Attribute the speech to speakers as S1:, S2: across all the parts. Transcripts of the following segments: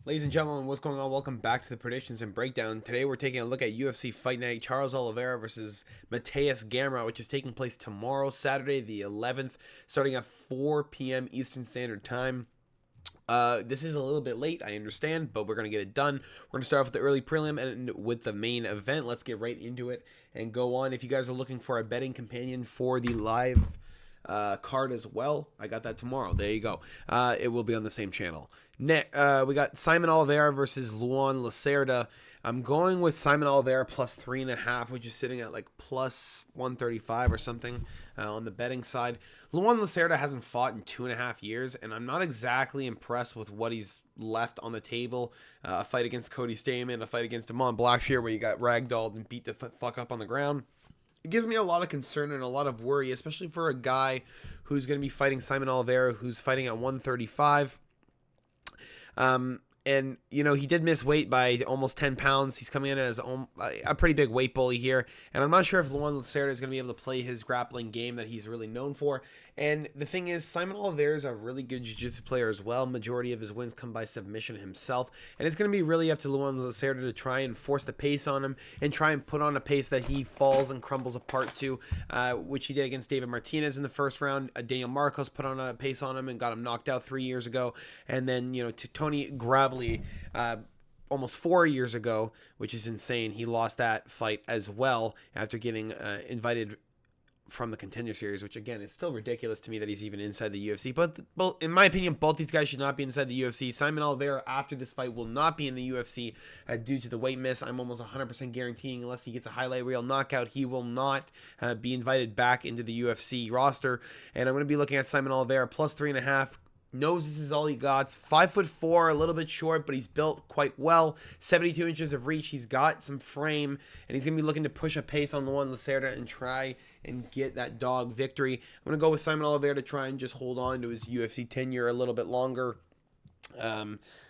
S1: Ladies and gentlemen, what's going on? Welcome back to the predictions and breakdown. Today we're taking a look at UFC Fight Night, Charles Olivera versus Mateus Gamrot, which is taking place tomorrow, Saturday the 11th, starting at 4 p.m. Eastern Standard Time. This is a little bit late, I understand, but we're going to get it done. We're going to start off with the early prelim and with the main event. Let's get right into it and go on. If you guys are looking for a betting companion for the live card as well, I got that tomorrow. There you go. It will be on the same channel. We got Simon Olivera versus Luan Lacerda. I'm going with Simon Olivera plus 3.5, which is sitting at like plus 135 or something on the betting side. Luan Lacerda hasn't fought in 2.5 years, and I'm not exactly impressed with what he's left on the table. A fight against Cody Stamann, a fight against Damon Blackshear where you got ragdolled and beat the fuck up on the ground. It gives me a lot of concern and a lot of worry, especially for a guy who's going to be fighting Simon Olivera, who's fighting at 135. And, you know, he did miss weight by almost 10 pounds. He's coming in as a pretty big weight bully here. And I'm not sure if Luan Lacerda is going to be able to play his grappling game that he's really known for. And the thing is, Simon Olivera is a really good jiu-jitsu player as well. Majority of his wins come by submission himself. And it's going to be really up to Luan Lacerda to try and force the pace on him and try and put on a pace that he falls and crumbles apart to, which he did against David Martinez in the first round. Daniel Marcos put on a pace on him and got him knocked out 3 years ago. And then, you know, to Tony Gravely, almost 4 years ago, which is insane. He lost that fight as well after getting invited from the Contender Series, which again is still ridiculous to me that he's even inside the UFC. But in my opinion, both these guys should not be inside the UFC. Simon Olivera after this fight will not be in the UFC due to the weight miss. I'm almost 100% guaranteeing unless he gets a highlight reel knockout, he will not be invited back into the UFC roster. And I'm going to be looking at Simon Olivera plus 3.5. Knows this is all he got. 5'4", a little bit short, but he's built quite well. 72 inches of reach. He's got some frame, and he's going to be looking to push a pace on Luan Lacerda and try and get that dog victory. I'm going to go with Simon Olivera to try and just hold on to his UFC tenure a little bit longer,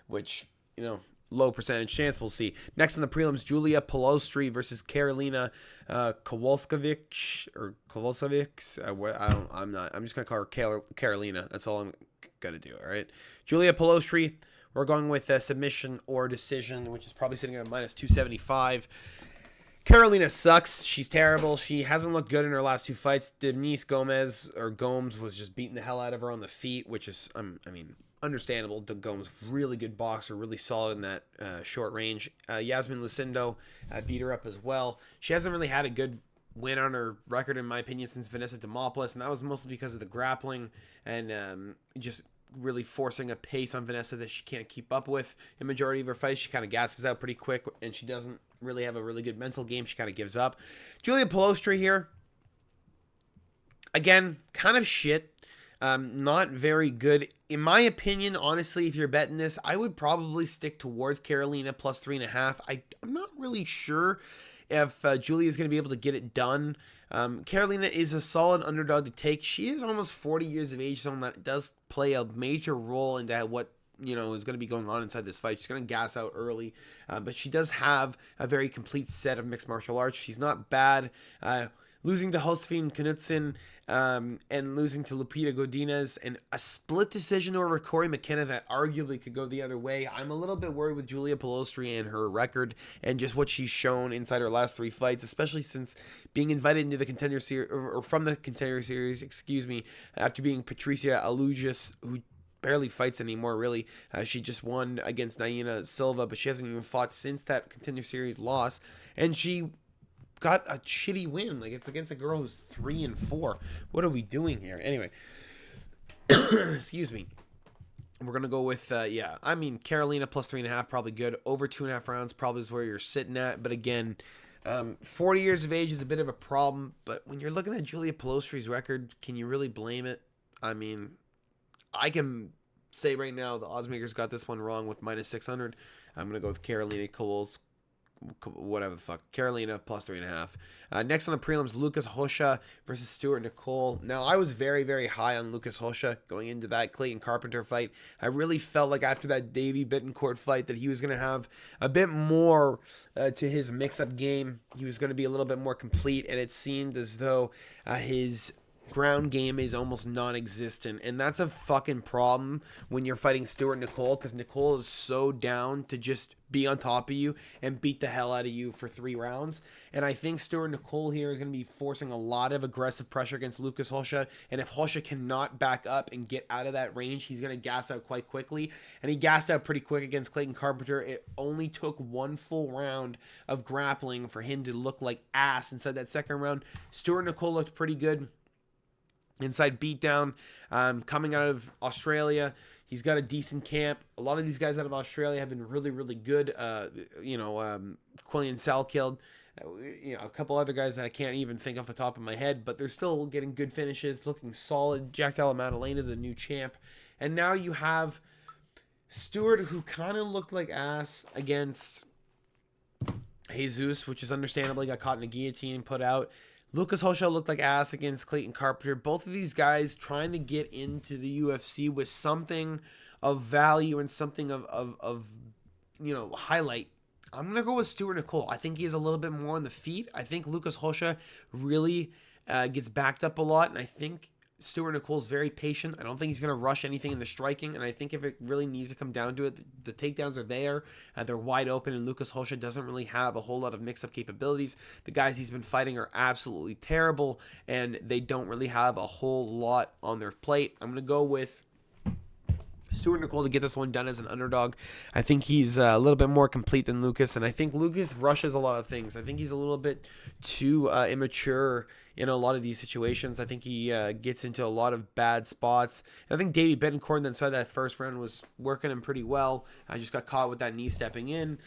S1: which, you know, low percentage chance. We'll see. Next in the prelims, Julia Pelostri versus Karolina Kowalskiewicz or Kowalskiewicz. I'm just gonna call her Karolina. That's all I'm gonna do. All right. Julia Pelostri. We're going with a submission or decision, which is probably sitting at minus 275. Karolina sucks. She's terrible. She hasn't looked good in her last two fights. Denise Gomes was just beating the hell out of her on the feet, which is, I mean, understandable. Gomes, really good boxer, really solid in that short range. Yasmin Lucindo beat her up as well. She hasn't really had a good win on her record, in my opinion, since Vanessa Demopoulos, and that was mostly because of the grappling and just really forcing a pace on Vanessa that she can't keep up with. In majority of her fights, she kind of gasses out pretty quick, and she doesn't really have a really good mental game. She kind of gives up. Julia Pelostri here, again, kind of shit. Not very good. In my opinion, honestly, if you're betting this, I would probably stick towards Karolina plus 3.5. I'm not really sure if Julia is going to be able to get it done. Karolina is a solid underdog to take. She is almost 40 years of age, so that does play a major role into what, you know, is going to be going on inside this fight. She's going to gas out early, but she does have a very complete set of mixed martial arts. She's not bad. Losing to Josephine Knudsen and losing to Lupita Godinez and a split decision over Corey McKenna that arguably could go the other way. I'm a little bit worried with Julia Pelostri and her record and just what she's shown inside her last 3 fights, especially since being invited into the Contender Series, or from the Contender Series, after being Patricia Alugis, who barely fights anymore, really. She just won against Naina Silva, but she hasn't even fought since that Contender Series loss, and she got a shitty win. Like, it's against a girl who's 3-4. What are we doing here? Anyway, excuse me. We're gonna go with Karolina plus 3.5, probably good. Over 2.5 rounds probably is where you're sitting at. But again, 40 years of age is a bit of a problem. But when you're looking at Julia Pelostri's record, can you really blame it? I mean, I can say right now the oddsmakers got this one wrong with minus 600. I'm gonna go with Karolina Karolina plus 3.5. Next on the prelims, Lucas Rocha versus Stuart Nicole. Now, I was very, very high on Lucas Rocha going into that Clayton Carpenter fight. I really felt like after that Davey Bittencourt fight that he was going to have a bit more to his mix-up game. He was going to be a little bit more complete, and it seemed as though his ground game is almost non-existent, and that's a fucking problem when you're fighting Stuart Nicole, because Nicole is so down to just be on top of you and beat the hell out of you for 3 rounds. And I think Stuart Nicole here is going to be forcing a lot of aggressive pressure against Lucas Hosha, and if Hosha cannot back up and get out of that range, he's going to gas out quite quickly, and he gassed out pretty quick against Clayton Carpenter. It only took 1 full round of grappling for him to look like ass inside that second round. Stuart Nicole looked pretty good inside beatdown. Coming out of Australia, he's got a decent camp. A lot of these guys out of Australia have been really, really good. Quillian Salkeld, a couple other guys that I can't even think off the top of my head, but they're still getting good finishes, looking solid. Jack Della Maddalena, the new champ. And now you have Stewart, who kind of looked like ass against Jesus, which is understandably got caught in a guillotine, put out. Lucas Hosha looked like ass against Clayton Carpenter. Both of these guys trying to get into the UFC with something of value and something of highlight. I'm going to go with Stuart Nicole. I think he is a little bit more on the feet. I think Lucas Hosha really gets backed up a lot, and I think Stuart Nicole is very patient. I don't think he's going to rush anything in the striking, and I think if it really needs to come down to it, the takedowns are there. They're wide open, and Lucas Hosha doesn't really have a whole lot of mix-up capabilities. The guys he's been fighting are absolutely terrible, and they don't really have a whole lot on their plate. I'm going to go with Stuart Nicole to get this one done as an underdog. I think he's a little bit more complete than Lucas, and I think Lucas rushes a lot of things. I think he's a little bit too immature in a lot of these situations. I think he gets into a lot of bad spots. And I think Davey Betancourt inside that first round was working him pretty well. I just got caught with that knee stepping in.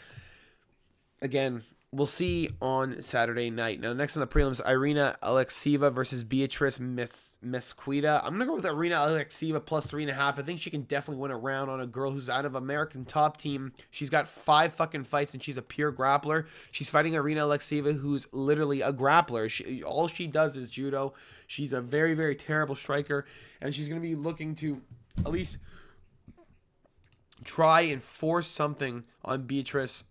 S1: Again, we'll see on Saturday night. Now, next on the prelims, Irina Alekseeva versus Beatrice Mesquita. I'm going to go with Irina Alekseeva plus 3.5. I think she can definitely win a round on a girl who's out of American Top Team. She's got 5 fucking fights, and she's a pure grappler. She's fighting Irina Alekseeva, who's literally a grappler. All she does is judo. She's a very, very terrible striker, and she's going to be looking to at least try and force something on Beatrice,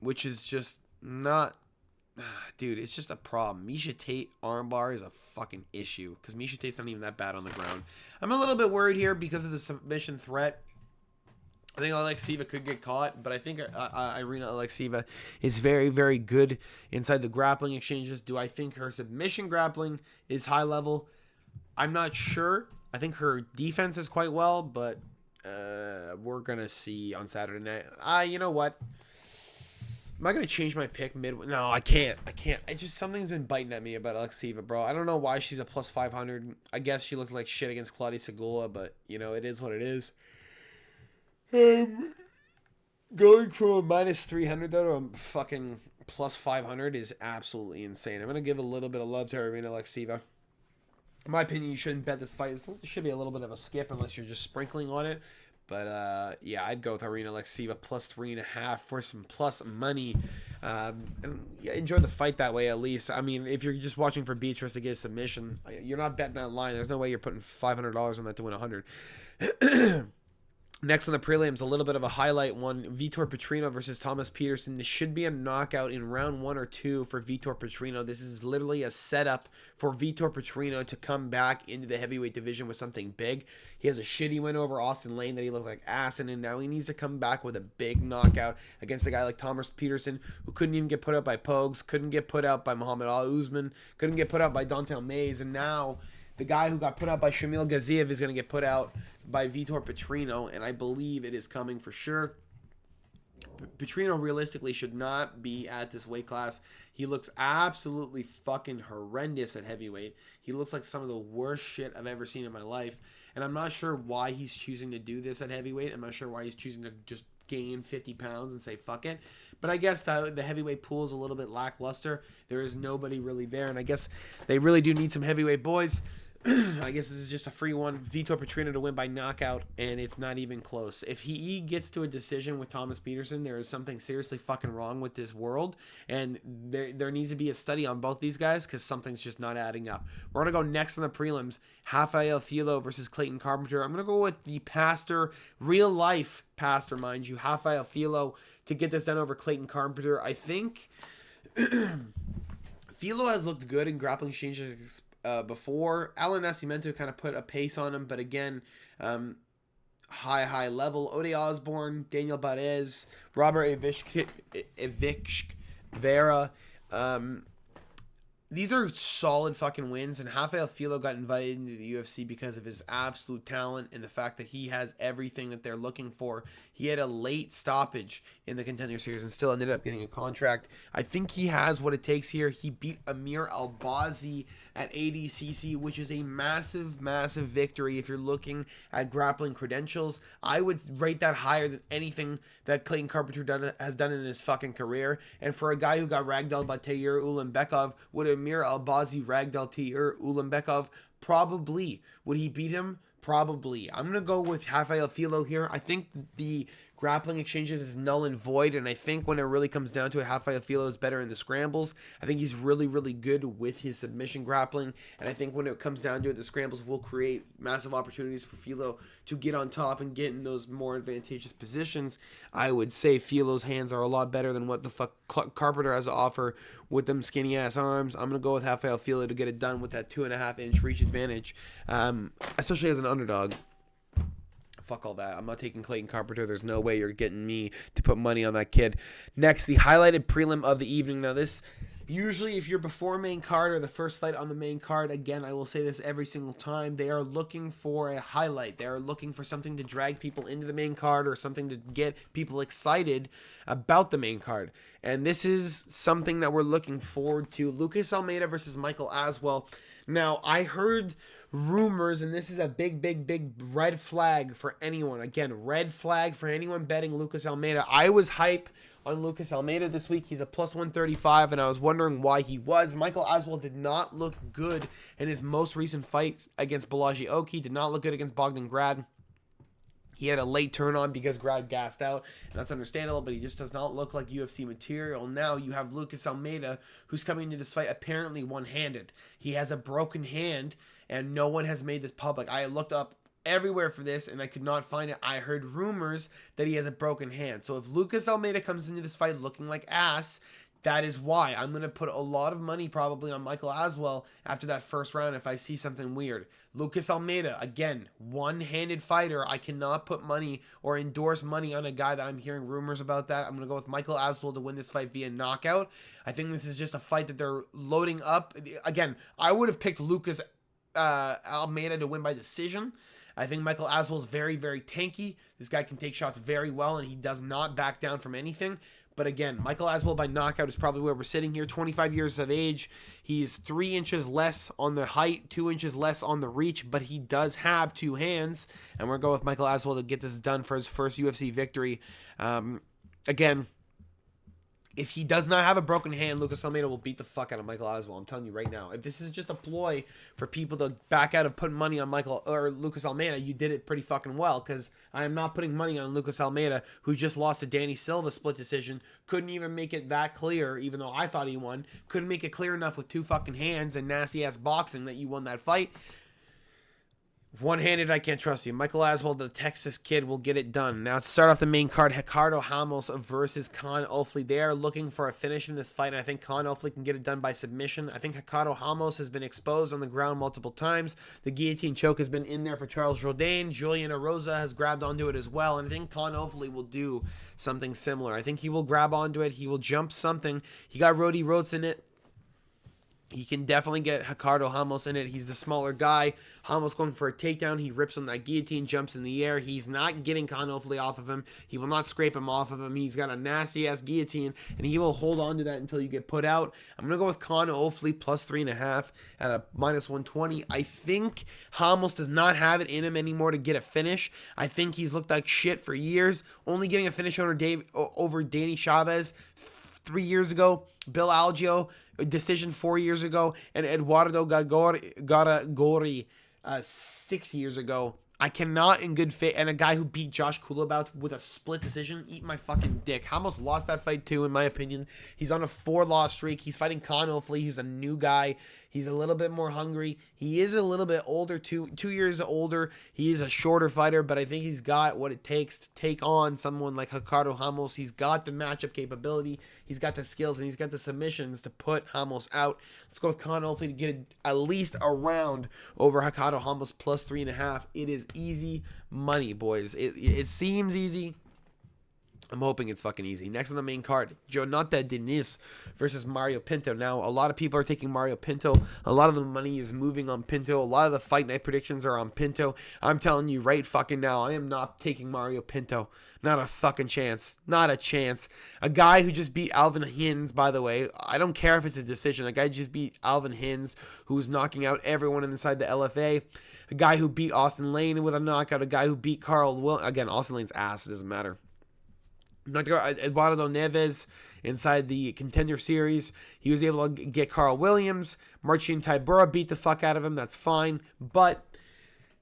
S1: which is just not, dude, it's just a problem. Miesha Tate armbar is a fucking issue because Miesha Tate's not even that bad on the ground. I'm a little bit worried here because of the submission threat. I think Alekseeva could get caught, but I think Irina Alekseeva is very, very good inside the grappling exchanges. Do I think her submission grappling is high level? I'm not sure. I think her defense is quite well, but we're going to see on Saturday night. You know what? Am I going to change my pick mid? No, I can't. I just, something's been biting at me about Alekseeva, bro. I don't know why she's a plus 500. I guess she looked like shit against Claudia Segula, but, it is what it is. Going from a minus 300, though, to a fucking plus 500 is absolutely insane. I'm going to give a little bit of love to Irina Alekseeva. In my opinion, you shouldn't bet this fight. It should be a little bit of a skip unless you're just sprinkling on it. But, yeah, I'd go with Irina Alekseeva plus 3.5 for some plus money. And yeah, enjoy the fight that way, at least. I mean, if you're just watching for Beatrice to get a submission, you're not betting that line. There's no way you're putting $500 on that to win 100. Next on the prelims, a little bit of a highlight one. Vitor Petrino versus Thomas Peterson. This should be a knockout in round 1 or 2 for Vitor Petrino. This is literally a setup for Vitor Petrino to come back into the heavyweight division with something big. He has a shitty win over Austin Lane that he looked like ass in, and now he needs to come back with a big knockout against a guy like Thomas Peterson, who couldn't even get put out by Pogues, couldn't get put out by Muhammad Ali Usman, couldn't get put out by Dontel Mays, and now the guy who got put out by Shamil Gaziev is going to get put out by Vitor Petrino, and I believe it is coming for sure. Petrino realistically should not be at this weight class. He looks absolutely fucking horrendous at heavyweight. He looks like some of the worst shit I've ever seen in my life, and I'm not sure why he's choosing to do this at heavyweight. I'm not sure why he's choosing to just gain 50 pounds and say fuck it. But I guess the heavyweight pool is a little bit lackluster. There is nobody really there, and I guess they really do need some heavyweight boys. I guess this is just a free one. Vitor Petrino to win by knockout, and it's not even close. If he gets to a decision with Thomas Peterson, there is something seriously fucking wrong with this world, and there needs to be a study on both these guys because something's just not adding up. We're going to go next on the prelims. Rafael Filo versus Clayton Carpenter. I'm going to go with the pastor, real-life pastor, mind you, Rafael Filo, to get this done over Clayton Carpenter. I think Filo has looked good in grappling exchanges before. Alan Nascimento kind of put a pace on him, but again, high level. Ode Osborne, Daniel Barez, Robert Vera. These are solid fucking wins, and Rafael Filo got invited into the UFC because of his absolute talent and the fact that he has everything that they're looking for. He had a late stoppage in the Contender Series and still ended up getting a contract. I think he has what it takes here. He beat Amir Albazi at ADCC, which is a massive victory if you're looking at grappling credentials. I would rate that higher than anything that Clayton Carpenter has done in his fucking career. And for a guy who got ragdolled by Tayyar Ulanbekov, would Amir Albazi ragdoll Tayyar Ulanbekov? Probably. Would he beat him? Probably. I'm going to go with Rafael Filo here. I think the grappling exchanges is null and void, and I think when it really comes down to it, Rafael Filo is better in the scrambles. I think he's really good with his submission grappling, and I think when it comes down to it, the scrambles will create massive opportunities for Filo to get on top and get in those more advantageous positions. I would say Filo's hands are a lot better than what the fuck Carpenter has to offer with them skinny ass arms. I'm going to go with Rafael Filo to get it done with that 2.5-inch reach advantage, especially as an underdog. Fuck all that. I'm not taking Clayton Carpenter. There's no way you're getting me to put money on that kid. Next, the highlighted prelim of the evening. Now, this usually, if you're before main card or the first fight on the main card, again, I will say this every single time, they are looking for a highlight. They are looking for something to drag people into the main card or something to get people excited about the main card. And this is something that we're looking forward to. Lucas Almeida versus Michael Aswell. Now, I heard rumors, and this is a big red flag for anyone. Again, red flag for anyone betting Lucas Almeida. I was hype on Lucas Almeida this week. He's a plus 135, and I was wondering why he was. Michael Aswell did not look good in his most recent fight against Balaji Oki. Did not look good against Bogdan Grad. He had a late turn on because Grad gassed out, and that's understandable, but he just does not look like UFC material. Now you have Lucas Almeida, who's coming into this fight apparently one-handed. He has a broken hand, and no one has made this public. I looked up everywhere for this, and I could not find it. I heard rumors that he has a broken hand. So if Lucas Almeida comes into this fight looking like ass, that is why I'm going to put a lot of money probably on Michael Aswell after that first round if I see something weird. Lucas Almeida, again, one-handed fighter. I cannot put money or endorse money on a guy that I'm hearing rumors about that. I'm going to go with Michael Aswell to win this fight via knockout. I think this is just a fight that they're loading up. Again, I would have picked Lucas Almeida to win by decision. I think Michael Aswell is very tanky. This guy can take shots very well, and he does not back down from anything. But again, Michael Aswell by knockout is probably where we're sitting here. 25 years of age. He is 3 inches less on the height, 2 inches less on the reach, but he does have 2 hands. And we're going to go with Michael Aswell to get this done for his first UFC victory. Again, if he does not have a broken hand, Lucas Almeida will beat the fuck out of Michael Aswell. I'm telling you right now. If this is just a ploy for people to back out of putting money on Michael or Lucas Almeida, you did it pretty fucking well, because I am not putting money on Lucas Almeida, who just lost to Danny Silva split decision. Couldn't even make it that clear, even though I thought he won. Couldn't make it clear enough with 2 fucking hands and nasty ass boxing that you won that fight. One-handed, I can't trust you. Michael Aswell, the Texas kid, will get it done. Now, to start off the main card, Ricardo Ramos versus Khan Ofli. They are looking for a finish in this fight, and I think Khan Ofli can get it done by submission. I think Ricardo Ramos has been exposed on the ground multiple times. The guillotine choke has been in there for Charles Jourdain. Julian Erosa has grabbed onto it as well, and I think Khan Ofli will do something similar. I think he will grab onto it. He will jump something. He got Rody Rhodes in it. He can definitely get Ricardo Ramos in it. He's the smaller guy. Ramos going for a takedown. He rips on that guillotine, jumps in the air. He's not getting Khan Ofli off of him. He will not scrape him off of him. He's got a nasty-ass guillotine, and he will hold on to that until you get put out. I'm going to go with Khan Ofli plus 3.5 at a minus 120. I think Ramos does not have it in him anymore to get a finish. I think he's looked like shit for years. Only getting a finish over Danny Chavez 3 years ago. Bill Algeo, decision 4 years ago, and Eduardo Garagori 6 years ago. I cannot in good faith, and a guy who beat Josh Kulabout with a split decision, eat my fucking dick. Ramos lost that fight too, in my opinion. He's on a 4-loss streak. He's fighting Khan Ofli, who's a new guy. He's a little bit more hungry. He is a little bit older, 2 years older. He is a shorter fighter, but I think he's got what it takes to take on someone like Ricardo Ramos. He's got the matchup capability. He's got the skills, and he's got the submissions to put Ramos out. Let's go with Conor, hopefully to get at least a round over Ricardo Ramos plus 3.5. It is easy money, boys. It seems easy. I'm hoping it's fucking easy. Next on the main card, Jonathan Diniz versus Mario Pinto. Now, a lot of people are taking Mario Pinto. A lot of the money is moving on Pinto. A lot of the fight night predictions are on Pinto. I'm telling you right fucking now, I am not taking Mario Pinto. Not a fucking chance. Not a chance. A guy who just beat Alvin Hins, by the way. I don't care if it's a decision. A guy just beat Alvin Hins, who's knocking out everyone inside the LFA. A guy who beat Austin Lane with a knockout. A guy who beat Carl Will. Again, Austin Lane's ass. It doesn't matter. Eduardo Neves inside the Contender Series. He was able to get Carl Williams. Marcin Tybura beat the fuck out of him. That's fine. But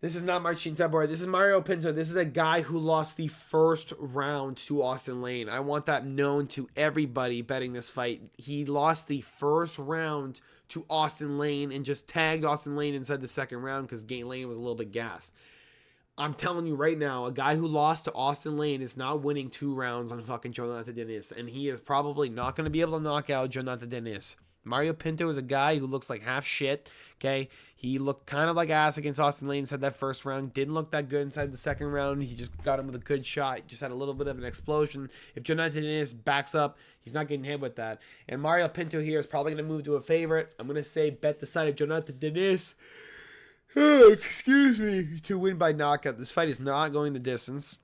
S1: this is not Marcin Tybura. This is Mario Pinto. This is a guy who lost the first round to Austin Lane. I want that known to everybody betting this fight. He lost the first round to Austin Lane and just tagged Austin Lane inside the second round because Lane was a little bit gassed. I'm telling you right now, a guy who lost to Austin Lane is not winning 2 rounds on fucking Jonathan Diniz. And he is probably not going to be able to knock out Jonathan Diniz. Mario Pinto is a guy who looks like half shit, okay? He looked kind of like ass against Austin Lane inside that first round. Didn't look that good inside the second round. He just got him with a good shot. Just had a little bit of an explosion. If Jonathan Diniz backs up, he's not getting hit with that. And Mario Pinto here is probably going to move to a favorite. I'm going to say bet the side of Jonathan Diniz. Excuse me, to win by knockout. This fight is not going the distance.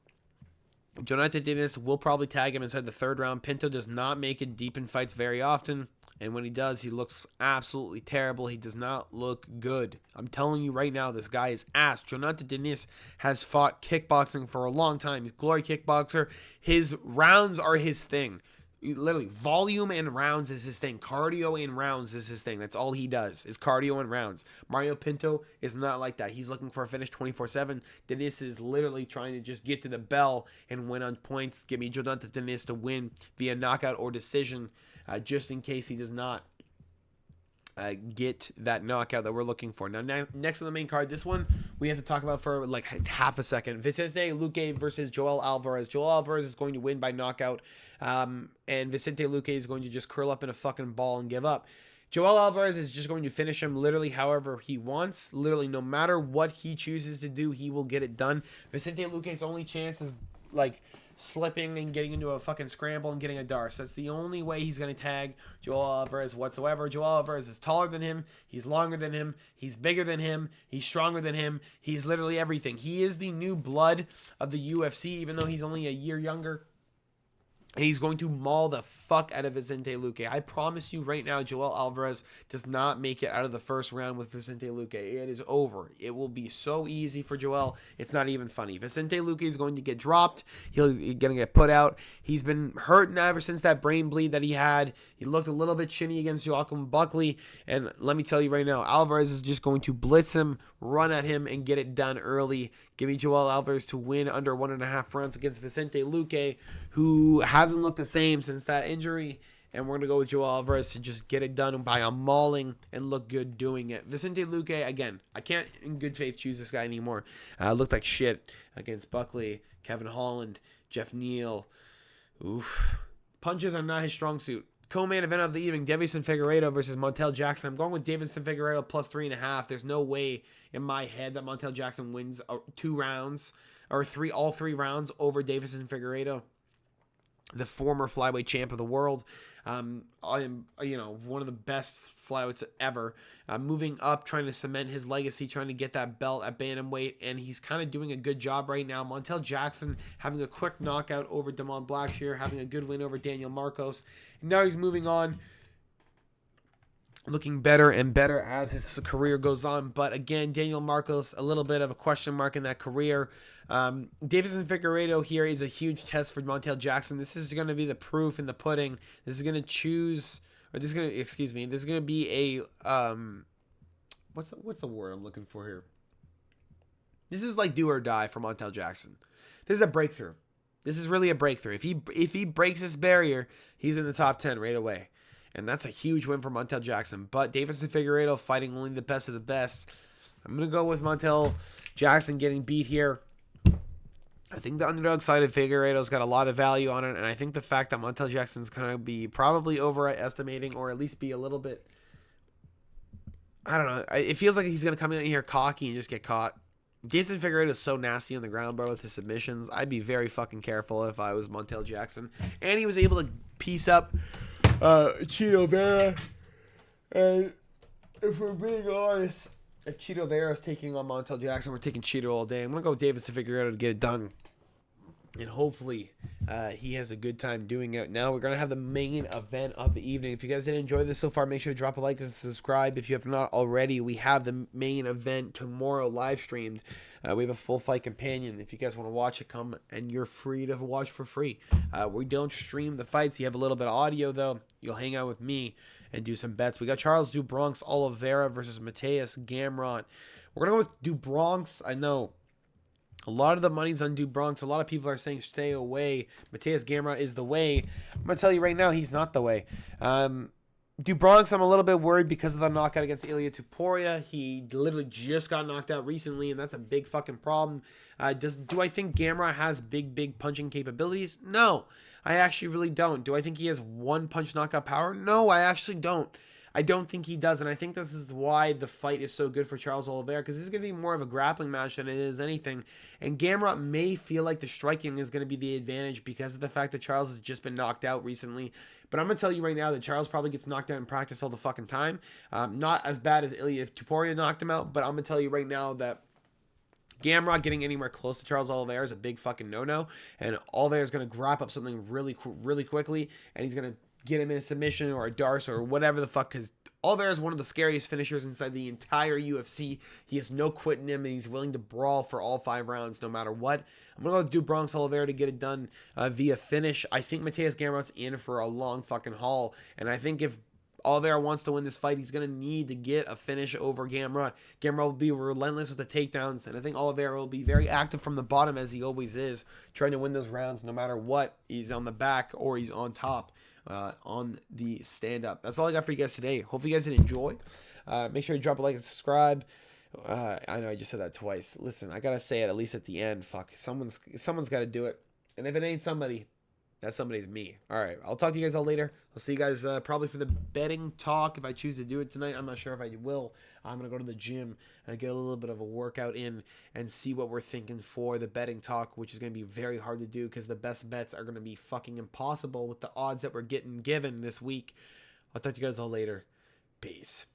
S1: Jonathan Diniz will probably tag him inside the third round. Pinto does not make it deep in fights very often. And when he does, he looks absolutely terrible. He does not look good. I'm telling you right now, this guy is ass. Jonathan Diniz has fought kickboxing for a long time. He's a glory kickboxer. His rounds are his thing. Literally, volume and rounds is his thing. Cardio and rounds is his thing. That's all he does, is cardio and rounds. Mario Pinto is not like that. He's looking for a finish 24/7. Diniz is literally trying to just get to the bell and win on points. Give me Jonathan Diniz to win via knockout or decision, just in case he does not get that knockout that we're looking for. Now, next on the main card, this one we have to talk about for like half a second. Vicente Luque versus Joel Alvarez. Joel Alvarez is going to win by knockout, and Vicente Luque is going to just curl up in a fucking ball and give up. Joel Alvarez is just going to finish him literally however he wants. Literally, no matter what he chooses to do, he will get it done. Vicente Luque's only chance is like slipping and getting into a fucking scramble and getting a Darce. That's the only way he's going to tag Joel Alvarez whatsoever. Joel Alvarez is taller than him. He's longer than him. He's bigger than him. He's stronger than him. He's literally everything. He is the new blood of the UFC, even though he's only a year younger. He's going to maul the fuck out of Vicente Luque. I promise you right now, Joel Alvarez does not make it out of the first round with Vicente Luque. It is over. It will be so easy for Joel. It's not even funny. Vicente Luque is going to get dropped. He's going to get put out. He's been hurting ever since that brain bleed that he had. He looked a little bit shinny against Joaquin Buckley. And let me tell you right now, Alvarez is just going to blitz him, run at him, and get it done early. Give me Joel Alvarez to win under 1.5 rounds against Vicente Luque, who hasn't looked the same since that injury. And we're going to go with Joel Alvarez to just get it done by a mauling and look good doing it. Vicente Luque, again, I can't in good faith choose this guy anymore. Looked like shit against Buckley, Kevin Holland, Jeff Neal. Oof. Punches are not his strong suit. Co-main event of the evening, Deiveson Figueiredo versus Montel Jackson. I'm going with Deiveson Figueiredo plus 3.5. There's no way in my head that Montel Jackson wins 2 rounds or all three rounds over Deiveson Figueiredo, the former flyweight champ of the world. I am, one of the best flyweights ever. Moving up, trying to cement his legacy, trying to get that belt at bantamweight, and he's kind of doing a good job right now. Montel Jackson having a quick knockout over Damon Blackshear, having a good win over Daniel Marcos. And now he's moving on, looking better and better as his career goes on. But again, Daniel Marcos, a little bit of a question mark in that career. Deiveson Figueiredo here is a huge test for Montel Jackson. This is going to be the proof in the pudding. This is going to be a, what's the word I'm looking for here? This is like do or die for Montel Jackson. This is a breakthrough. This is really a breakthrough. If he breaks this barrier, he's in the top 10 right away. And that's a huge win for Montel Jackson. But Deiveson Figueiredo fighting only the best of the best. I'm going to go with Montel Jackson getting beat here. I think the underdog side of Figueiredo's got a lot of value on it, and I think the fact that Montel Jackson's going to be probably overestimating or at least be a little bit, I don't know, it feels like he's going to come in here cocky and just get caught. Jason Figueiredo is so nasty on the ground, bro, with his submissions. I'd be very fucking careful if I was Montel Jackson. And he was able to piece up Cheeto Vera. And if we're being honest, if Cheeto Vera is taking on Montel Jackson, we're taking Cheeto all day. I'm going to go with Deiveson Figueiredo to get it done. And hopefully he has a good time doing it. Now we're going to have the main event of the evening. If you guys did enjoy this so far, make sure to drop a like and subscribe. If you have not already, we have the main event tomorrow live streamed. We have a full fight companion. If you guys want to watch it, come and you're free to watch for free. We don't stream the fights. You have a little bit of audio, though. You'll hang out with me and do some bets. We got Charles do Bronx Olivera versus Mateus Gamrot. We're going to go with do Bronx. I know a lot of the money's on do Bronx. A lot of people are saying stay away. Mateus Gamrot is the way. I'm going to tell you right now, he's not the way. Do Bronx, I'm a little bit worried because of the knockout against Ilia Topuria. He literally just got knocked out recently, and that's a big fucking problem. Do I think Gamrot has big punching capabilities? No, I actually really don't. Do I think he has one punch knockout power? No, I actually don't. I don't think he does, and I think this is why the fight is so good for Charles Oliveira, because this is going to be more of a grappling match than it is anything. And Gamrot may feel like the striking is going to be the advantage because of the fact that Charles has just been knocked out recently. But I'm going to tell you right now that Charles probably gets knocked out in practice all the fucking time. Not as bad as Ilia Topuria knocked him out, but I'm going to tell you right now that Gamrot getting anywhere close to Charles Oliveira is a big fucking no-no, and Oliveira is going to grab up something really quickly, and he's going to get him in a submission or a Darce or whatever the fuck, because Oliveira is one of the scariest finishers inside the entire UFC. He has no quit in him, and he's willing to brawl for all 5 rounds no matter what. I'm going to go do Bronx Oliveira to get it done via finish. I think Mateus Gamrot's in for a long fucking haul, and I think if Oliveira wants to win this fight, he's going to need to get a finish over Gamrot. Gamrot will be relentless with the takedowns, and I think Oliveira will be very active from the bottom as he always is, trying to win those rounds no matter what. He's on the back or he's on top. On the stand-up. That's all I got for you guys today. Hope you guys did enjoy. Make sure you drop a like and subscribe. I know I just said that twice. Listen, I gotta say it at least at the end. Fuck, someone's got to do it. And if it ain't somebody, that somebody's me. All right, I'll talk to you guys all later. I'll see you guys probably for the betting talk if I choose to do it tonight. I'm not sure if I will. I'm going to go to the gym and get a little bit of a workout in and see what we're thinking for the betting talk, which is going to be very hard to do because the best bets are going to be fucking impossible with the odds that we're getting given this week. I'll talk to you guys all later. Peace.